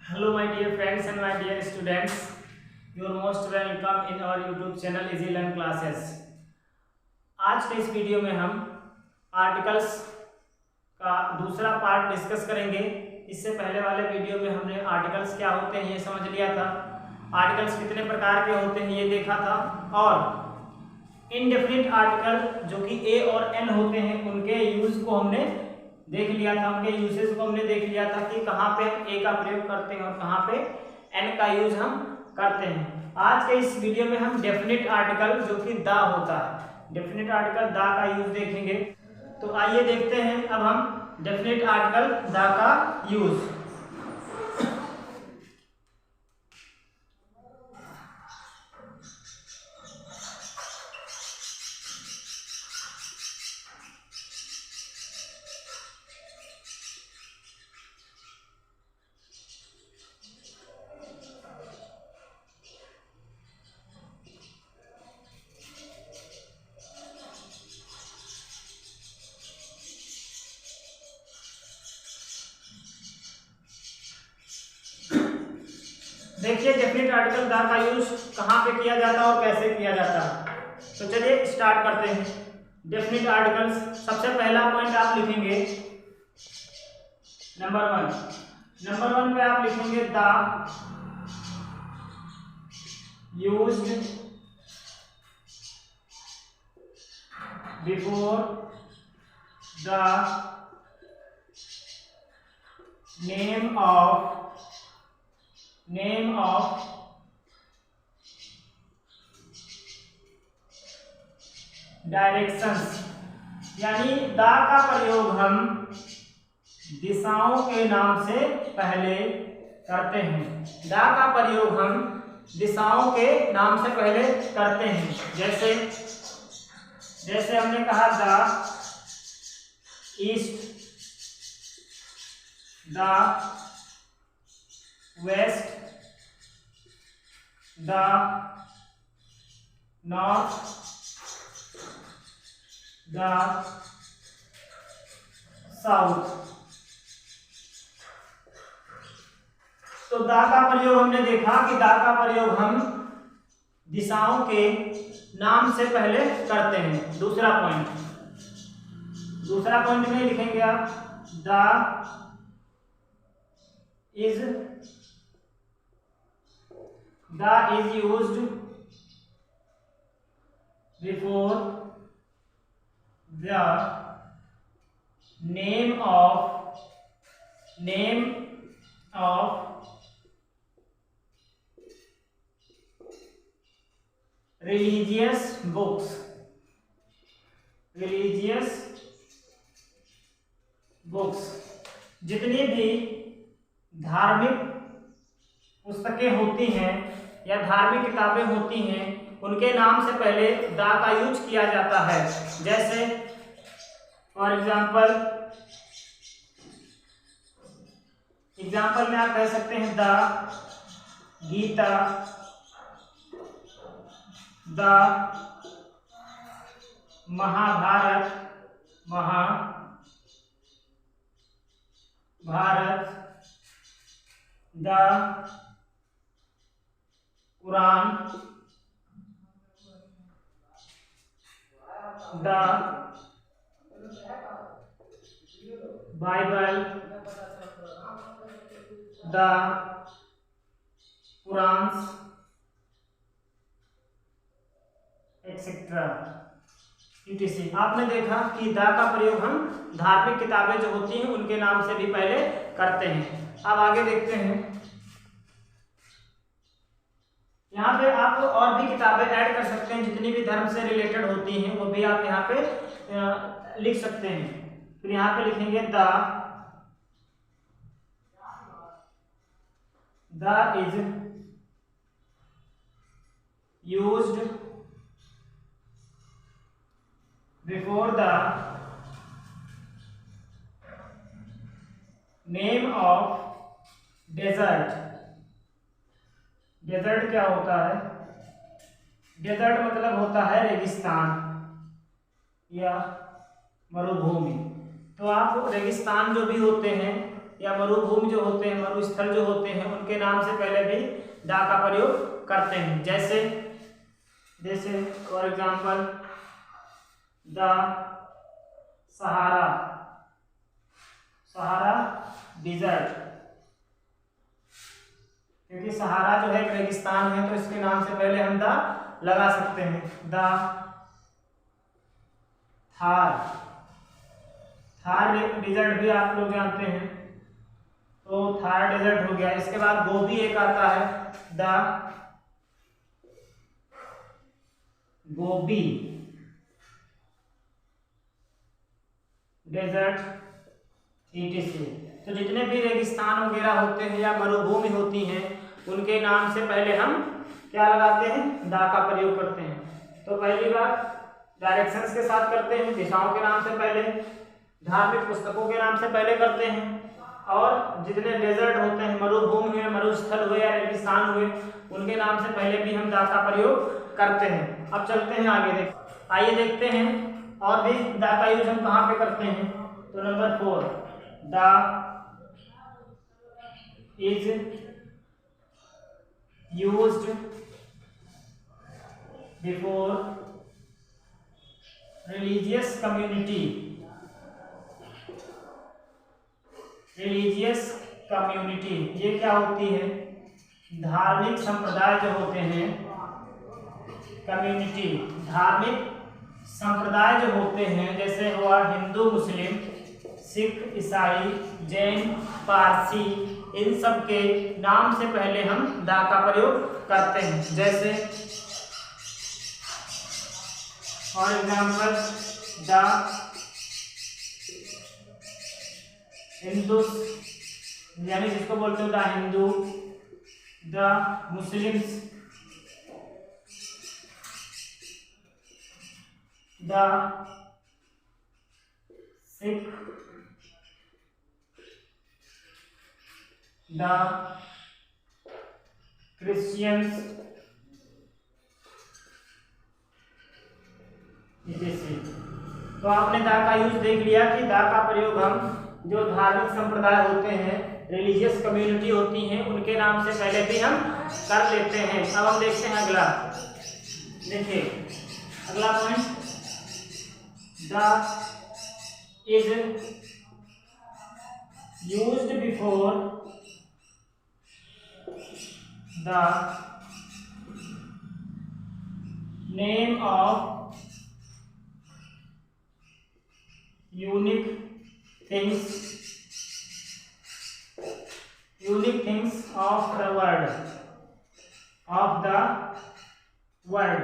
Hello my dear friends and my dear students, you are most welcome in our YouTube channel Easy Learn Classes। आज के इस video में हम articles का दूसरा पार्ट डिस्कस करेंगे। इससे पहले वाले वीडियो में हमने आर्टिकल्स क्या होते हैं ये समझ लिया था, आर्टिकल्स कितने प्रकार के होते हैं ये देखा था, और इनडेफिनिट आर्टिकल जो कि ए और एन होते हैं उनके यूज को हमने देख लिया था, उनके यूसेज को हमने देख लिया था कि कहाँ पे हम ए का प्रयोग करते हैं और कहाँ पे एन का यूज हम करते हैं। आज के इस वीडियो में हम डेफिनिट आर्टिकल जो कि दा होता है, डेफिनिट आर्टिकल दा का यूज देखेंगे। तो आइए देखते हैं अब हम डेफिनिट आर्टिकल दा का यूज। देखिए डेफिनिट आर्टिकल दा का यूज कहाँ पे किया जाता है और कैसे किया जाता है। तो चलिए स्टार्ट करते हैं। डेफिनिट आर्टिकल्स, सबसे पहला पॉइंट आप लिखेंगे नंबर वन पे आप लिखेंगे the used before the name of directions, यानी दा का प्रयोग हम दिशाओं के नाम से पहले करते हैं। दा का प्रयोग हम दिशाओं के नाम से पहले करते हैं। जैसे हमने कहा the east, the west, the north, the south. तो दा का प्रयोग हमने देखा कि दा का प्रयोग हम दिशाओं के नाम से पहले करते हैं। दूसरा पॉइंट में लिखेंगे आप the is used before the name of religious books। जितनी भी धार्मिक पुस्तकें होती हैं या धार्मिक किताबें होती हैं उनके नाम से पहले दा का यूज किया जाता है। जैसे फॉर एग्जाम्पल में आप कह सकते हैं the Gita, the Mahabharata, the Quran, the Bible, the Qurans etcetera etc। आपने देखा कि दा का प्रयोग हम धार्मिक किताबें जो होती हैं उनके नाम से भी पहले करते हैं। अब आगे देखते हैं। यहाँ पे आप और भी किताबें ऐड कर सकते हैं, जितनी भी धर्म से रिलेटेड होती हैं वो भी आप यहाँ पे लिख सकते हैं। फिर यहाँ पे लिखेंगे the is used before the name of desert. Desert क्या होता है? डेजर्ट मतलब होता है रेगिस्तान या मरुभूमि। तो आप रेगिस्तान जो भी होते हैं या मरुभूमि जो होते हैं, मरुस्थल जो होते हैं, उनके नाम से पहले भी दा का प्रयोग करते हैं। जैसे for example the Sahara desert, क्योंकि सहारा जो है एक रेगिस्तान है, तो इसके नाम से पहले हम दा लगा सकते हैं। द थार डिजर्ट भी आप लोग जानते हैं, तो थार डेजर्ट हो गया। इसके बाद गोबी एक आता है, द गोबी डेजर्ट etc। तो जितने भी रेगिस्तान वगैरह होते हैं या मरुभूमि होती हैं, उनके नाम से पहले हम क्या लगाते हैं, दा का प्रयोग करते हैं। तो पहली बात डायरेक्शंस के साथ करते हैं, दिशाओं के नाम से पहले, धार्मिक पुस्तकों के नाम से पहले करते हैं, और जितने डेजर्ट होते हैं, मरुभूमि हुए, मरुस्थल हुए या रेगिस्तान हुए, उनके नाम से पहले भी हम दा का प्रयोग करते हैं। अब चलते हैं आगे, आइए देखते हैं और भी दा का यूज हम कहाँ पे करते हैं। तो number 4, the is used before religious community. ये क्या होती है, धार्मिक संप्रदाय जो होते हैं, कम्युनिटी धार्मिक संप्रदाय जो होते हैं, जैसे हुआ हिंदू, मुस्लिम, सिख, ईसाई, जैन, पारसी, इन सब के नाम से पहले हम दा का प्रयोग करते हैं। जैसे फॉर एग्जाम्पल द हिंदू, यानी जिसको बोलते हो the Hindu, the Muslims, the Sikh, the Christians, तो आपने दा का यूज देख लिया कि दा का प्रयोग हम जो धार्मिक संप्रदाय होते हैं, रिलीजियस कम्युनिटी होती हैं, उनके नाम से पहले भी हम कर लेते हैं। अब हम देखते हैं अगला, देखिए अगला point, the is used before the name of unique things of the world.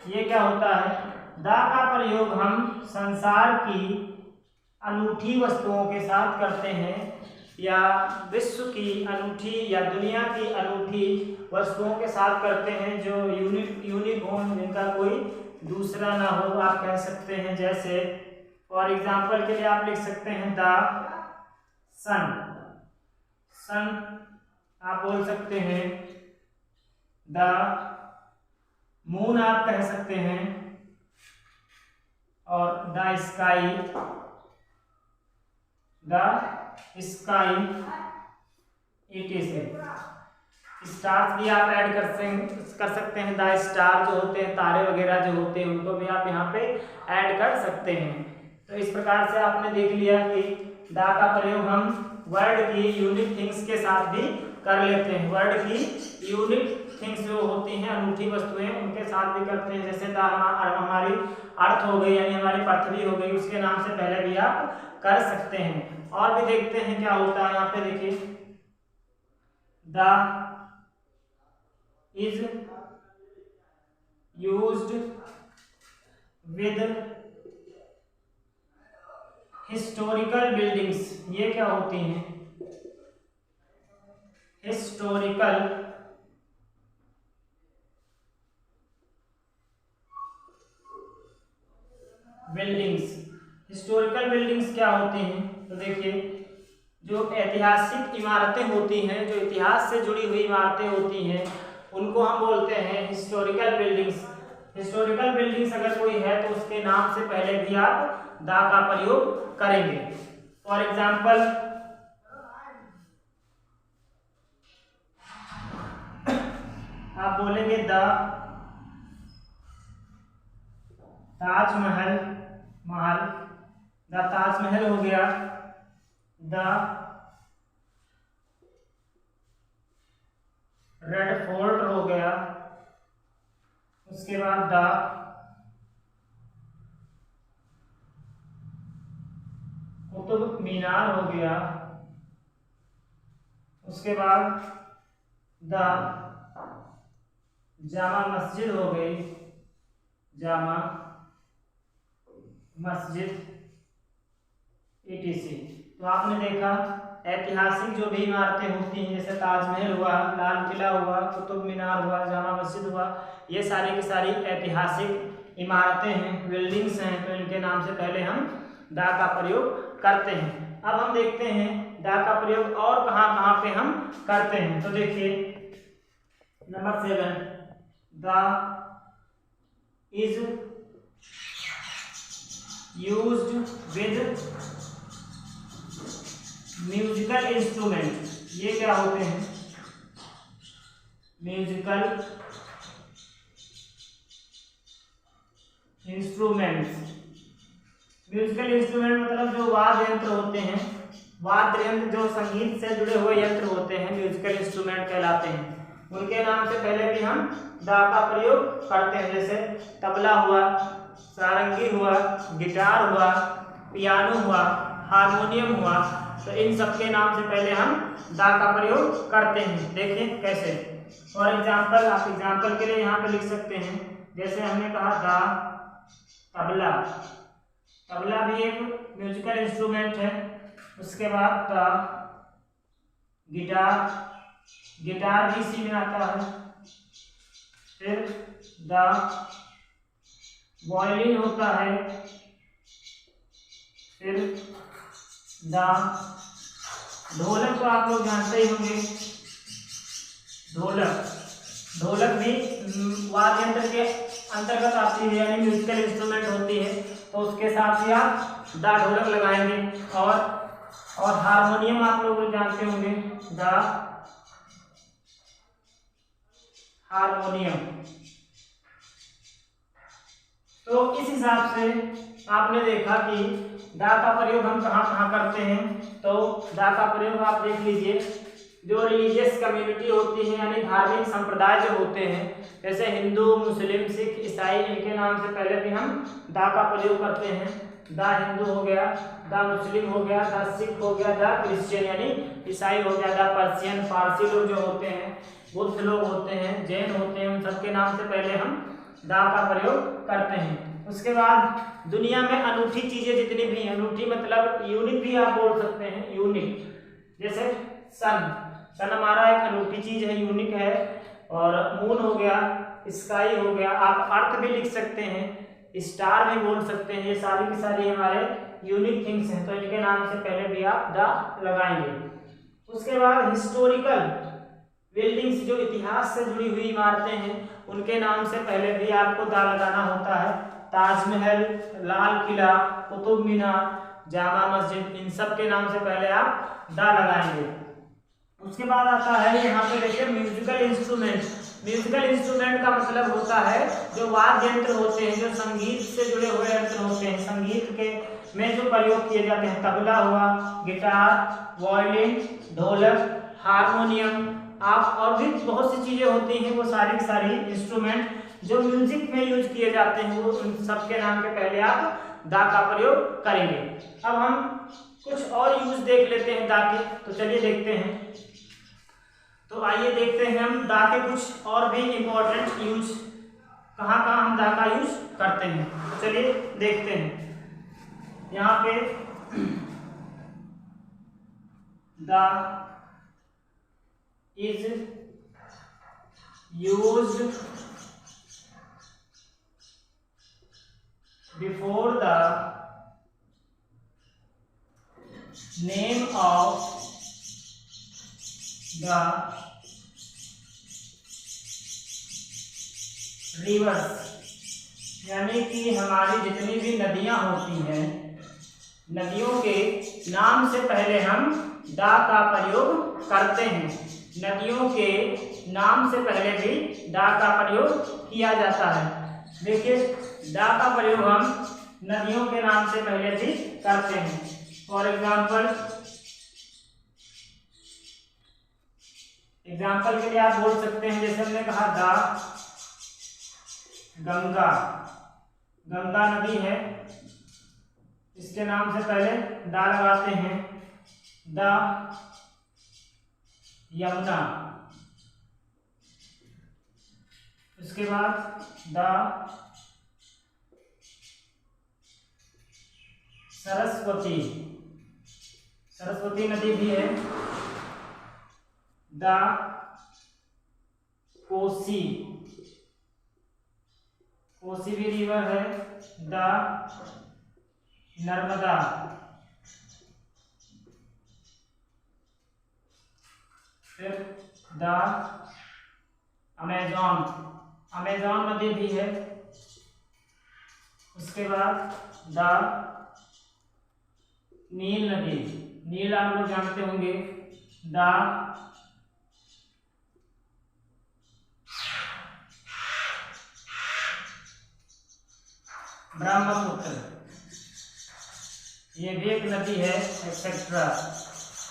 ये क्या होता है, दा का प्रयोग हम संसार की अनूठी वस्तुओं के साथ करते हैं, या विश्व की अनूठी या दुनिया की अनूठी वस्तुओं के साथ करते हैं, जो यूनिक हो, जिनका कोई दूसरा ना हो, आप कह सकते हैं। जैसे फॉर एग्जाम्पल के लिए आप लिख सकते हैं द सन आप बोल सकते हैं, द मून आप कह सकते हैं, और द स्काई etc। स्टार्स भी आप ऐड कर सकते हैं, द स्टार जो होते हैं, तारे वगैरह जो होते हैं, उनको भी आप यहाँ पे ऐड कर सकते हैं। तो इस प्रकार से आपने देख लिया कि दा का प्रयोग हम वर्ड की यूनिक थिंग्स के साथ भी कर लेते हैं। वर्ड की यूनिक थिंग्स जो होती हैं, अनूठी वस्तुएं, उनके साथ भी करते हैं। जैसे दा हमारी अर्थ हो गई, यानी हमारी पृथ्वी हो गई, उसके नाम से पहले भी आप कर सकते हैं। और भी देखते हैं क्या होता है। यहाँ पे देखिए, the is used with historical buildings. ये क्या होती हैं, हिस्टोरिकल बिल्डिंग्स। हिस्टोरिकल बिल्डिंग्स क्या होती हैं, तो देखिए, जो ऐतिहासिक इमारतें होती हैं, जो इतिहास से जुड़ी हुई इमारतें होती हैं, उनको हम बोलते हैं हिस्टोरिकल बिल्डिंग्स। हिस्टोरिकल बिल्डिंग्स अगर कोई है तो उसके नाम से पहले भी आप दा का प्रयोग करेंगे। फॉर एग्जाम्पल आप बोलेंगे the Taj Mahal, Mahal, the Taj Mahal हो गया, द रेड फोर्ट हो गया, उसके बाद द कुतुब मीनार हो गया, उसके बाद द जामा मस्जिद हो गई, जामा मस्जिद etc। तो आपने देखा ऐतिहासिक जो भी इमारतें होती हैं जैसे ताजमहल हुआ, लाल किला हुआ, कुतुब मीनार हुआ, जामा मस्जिद हुआ, ये सारी की सारी ऐतिहासिक इमारतें हैं, बिल्डिंग्स हैं, तो इनके नाम से पहले हम दा का प्रयोग करते हैं। अब हम देखते हैं दा का प्रयोग और कहाँ कहाँ पे हम करते हैं। तो देखिए नंबर 7, दा is used with musical instrument. ये क्या होते हैं? Musical instruments. म्यूजिकल इंस्ट्रूमेंट मतलब जो वाद्य यंत्र होते हैं, वाद्य यंत्र जो संगीत से जुड़े हुए यंत्र होते हैं, म्यूजिकल इंस्ट्रूमेंट कहलाते हैं। उनके नाम से पहले भी हम दा का प्रयोग करते हैं, जैसे तबला हुआ, सारंगी हुआ, गिटार हुआ, पियानो हुआ, हारमोनियम हुआ, तो इन सब के नाम से पहले हम दा का प्रयोग करते हैं। देखिए कैसे। फॉर एग्जाम्पल, आप एग्जाम्पल के लिए यहाँ पे लिख सकते हैं, जैसे हमने कहा दा तबला, तबला भी एक म्यूजिकल इंस्ट्रूमेंट है। उसके बाद दा गिटार, गिटार भी इसी में आता है। फिर दा वायलिन होता है। फिर दा ढोलक, तो आप लोग जानते ही होंगे, ढोलक, ढोलक भी वाद्य यंत्र के अंतर्गत आती है, यानी म्यूजिकल इंस्ट्रूमेंट होती है, तो उसके साथ ही आप दा ढोलक लगाएंगे। और हारमोनियम आप लोग जानते होंगे, दा हारमोनियम। तो इस हिसाब से आपने देखा कि दा का प्रयोग हम कहाँ कहाँ करते हैं। तो दा का प्रयोग आप देख लीजिए, जो रिलीजियस कम्युनिटी होती है, यानी धार्मिक संप्रदाय जो होते हैं, जैसे हिंदू, मुस्लिम, सिख, ईसाई, इनके नाम से पहले भी हम दा का प्रयोग करते हैं। दा हिंदू हो गया, दा मुस्लिम हो गया, दा सिख हो गया, दा क्रिश्चियन यानी ईसाई हो गया, दा पर्शियन, फारसी लोग जो होते हैं, बुद्ध लोग होते हैं, जैन होते हैं, उन सबके नाम से पहले हम दा का प्रयोग करते हैं। उसके बाद दुनिया में अनूठी चीजें जितनी भी हैं, अनूठी मतलब यूनिक भी आप बोल सकते हैं, यूनिक, जैसे सन, सन हमारा एक अनूठी चीज है, यूनिक है। और मून हो गया, स्काई हो गया, आप अर्थ भी लिख सकते हैं, स्टार भी बोल सकते हैं, ये सारी की सारी हमारे यूनिक थिंग्स हैं, तो इनके नाम से पहले भी आप दा लगाएंगे। उसके बाद हिस्टोरिकल बिल्डिंग्स, जो इतिहास से जुड़ी हुई इमारतें हैं, उनके नाम से पहले भी आपको दा लगाना होता है। ताजमहल, लाल किला, कुतुब मीनार, जामा मस्जिद, इन सब के नाम से पहले आप दा लगाएंगे। उसके बाद आता है यहाँ पे देखिए म्यूजिकल इंस्ट्रूमेंट। म्यूजिकल इंस्ट्रूमेंट का मतलब होता है जो वाद्य यंत्र होते हैं, जो संगीत से जुड़े हुए यंत्र होते हैं, संगीत के में जो प्रयोग किए जाते हैं। तबला हुआ, गिटार, वायलिन, ढोलक, हारमोनियम, आप और भी बहुत सी चीजें होती हैं, वो सारी सारी इंस्ट्रूमेंट जो म्यूजिक में यूज किए जाते हैं, वो उन सबके नाम के पहले आप दा का प्रयोग करेंगे। अब हम कुछ और यूज देख लेते हैं दा के, तो चलिए देखते हैं। तो आइए देखते हैं हम दा के कुछ और भी इम्पोर्टेंट यूज, कहाँ कहाँ हम दा का यूज करते हैं। तो चलिए देखते हैं। यहाँ पे दा is used before the name of the reverse, यानी कि हमारी जितनी भी नदियां होती हैं, नदियों के नाम से पहले हम दा का प्रयोग करते हैं। नदियों के नाम से पहले भी दा का प्रयोग किया जाता है। देखिए, दा का प्रयोग हम नदियों के नाम से पहले भी करते हैं। फॉर एग्जाम्पल के लिए आप बोल सकते हैं, जैसे हमने कहा दा गंगा, गंगा नदी है, इसके नाम से पहले दा लगाते हैं। दा यमुना, उसके बाद दा सरस्वती, सरस्वती नदी भी है। दा कोसी, कोसी भी रिवर है। दा नर्मदा, फिर दा अमेजॉन, अमेजॉन नदी भी है। उसके बाद दा नील नदी, नील आप लोग जानते होंगे। दा ब्रह्मपुत्र, ये भी एक नदी है, एक्सेट्रा।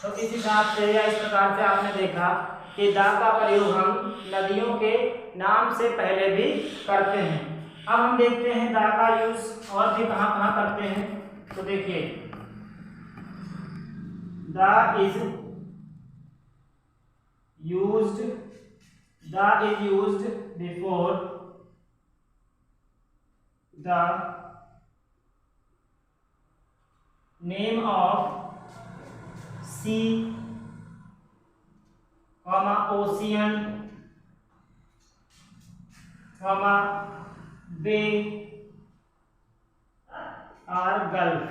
तो इस हिसाब से या इस प्रकार से आपने देखा कि दा का प्रयोग हम नदियों के नाम से पहले भी करते हैं। अब हम देखते हैं दा का यूज और भी कहाँ कहाँ करते हैं। तो देखिए, दा is used before the name of sea, ocean, bay or gulf।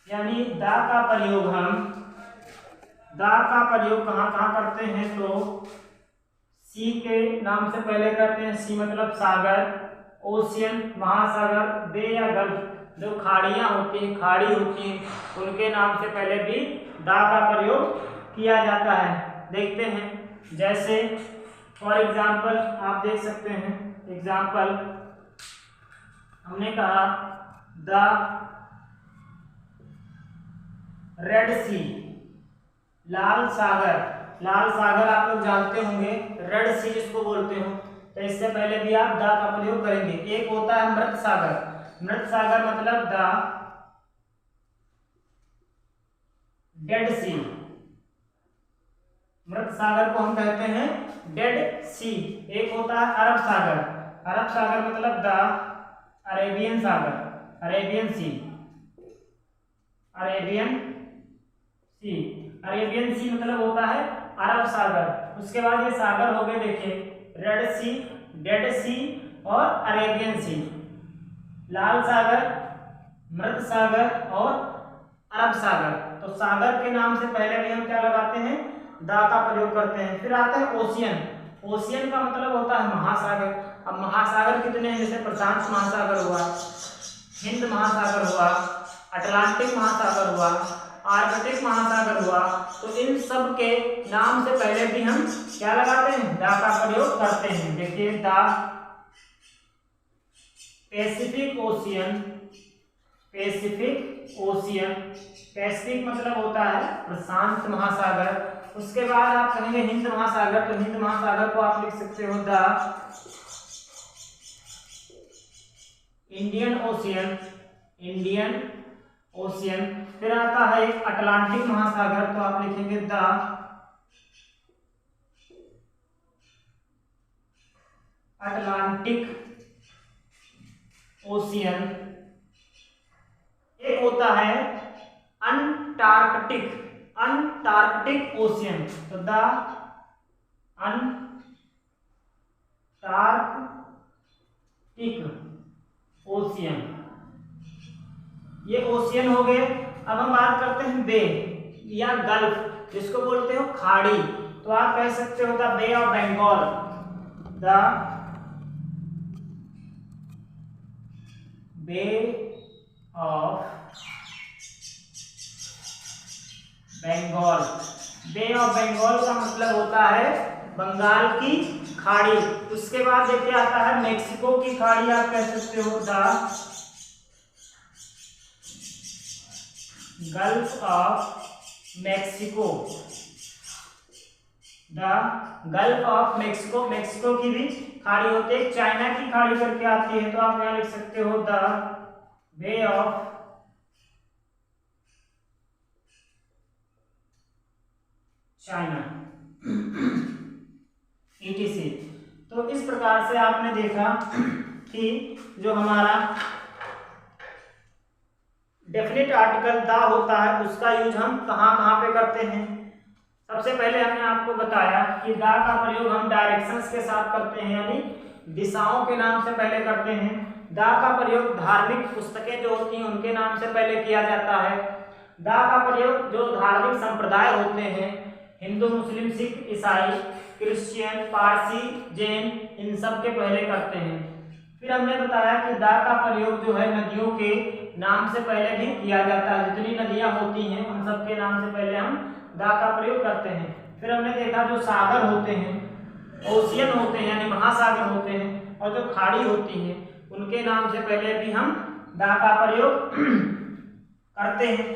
यानी दा का प्रयोग कहाँ कहाँ करते हैं। तो सी के नाम से पहले करते हैं, सी मतलब सागर, ओशियन महासागर, बे या गल्फ जो खाड़ियाँ होती हैं, खाड़ी होती हैं, उनके नाम से पहले भी दा का प्रयोग किया जाता है। देखते हैं, जैसे फॉर एग्जाम्पल आप देख सकते हैं। एग्जाम्पल हमने कहा द रेड सी, लाल सागर, लाल सागर आप लोग जानते होंगे, रेड सी जिसको बोलते हो। तो इससे पहले भी आप दा का प्रयोग करेंगे। एक होता है मृत सागर, मृत सागर मतलब दा डेड सी, मृत सागर को हम कहते हैं डेड सी। एक होता है अरब सागर, अरब सागर मतलब दा अरेबियन सागर, अरेबियन सी, अरेबियन सी, अरेबियन सी मतलब होता है अरब सागर। उसके बाद ये सागर हो गए, देखिए रेड सी, डेड सी और अरेबियन सी। लाल सागर, मृत सागर और अरब सागर। तो सागर के नाम से पहले भी हम क्या लगाते हैं, दा का प्रयोग करते हैं। फिर आता है ओशियन, ओशियन का मतलब होता है महासागर। अब महासागर कितने हैं, जैसे प्रशांत महासागर हुआ, हिंद महासागर हुआ, अटलांटिक महासागर हुआ, आर्कटिक महासागर हुआ। तो इन सब के नाम से पहले भी हम क्या लगाते हैं, दा का प्रयोग करते हैं। देखिए दा Pacific ocean, Pacific ocean, Pacific मतलब होता है प्रशांत महासागर। उसके बाद आप कहेंगे हिंद महासागर, तो हिंद महासागर को आप लिख सकते हो the Indian ocean, Indian ocean. फिर आता है एक अटलांटिक महासागर, तो आप लिखेंगे द अटलांटिक ओशियन। एक होता है अंटार्कटिक, अंटार्कटिक ओशियन, तो द अंटार्कटिक ओशियन। ये ओशियन हो गए। अब हम बात करते हैं बे या गल्फ, जिसको बोलते हो खाड़ी। तो आप कह सकते हो the bay of Bengal, the bay of Bengal. Bay of Bengal का मतलब होता है बंगाल की खाड़ी। उसके बाद देखिए आता है मेक्सिको की खाड़ी, आप कह सकते हो the gulf of Mexico. The gulf of Mexico, Mexico की भी खाड़ी होती है, चाइना की खाड़ी करके आती है, तो आप यहां लिख सकते हो the bay of China ETC। तो इस प्रकार से आपने देखा कि जो हमारा डेफिनेट आर्टिकल द होता है उसका यूज हम कहाँ कहाँ पे करते हैं। सबसे पहले हमने आपको बताया कि द का प्रयोग हम डायरेक्शंस के साथ करते हैं, यानी दिशाओं के नाम से पहले करते हैं। द का प्रयोग धार्मिक पुस्तकें जो होती हैं उनके नाम से पहले किया जाता है। द का प्रयोग जो धार्मिक संप्रदाय होते हैं, हिंदू, मुस्लिम, सिख, ईसाई, क्रिश्चियन, पारसी, जैन, इन सब के पहले करते हैं। फिर हमने बताया कि द का प्रयोग जो है नदियों के नाम से पहले भी किया जाता है। जितनी नदियां होती हैं उन सब के नाम से पहले हम द का प्रयोग करते हैं। फिर हमने देखा जो सागर होते हैं, ओशियन होते हैं यानी महासागर होते हैं, और जो खाड़ी होती हैं उनके नाम से पहले भी हम द का प्रयोग करते हैं।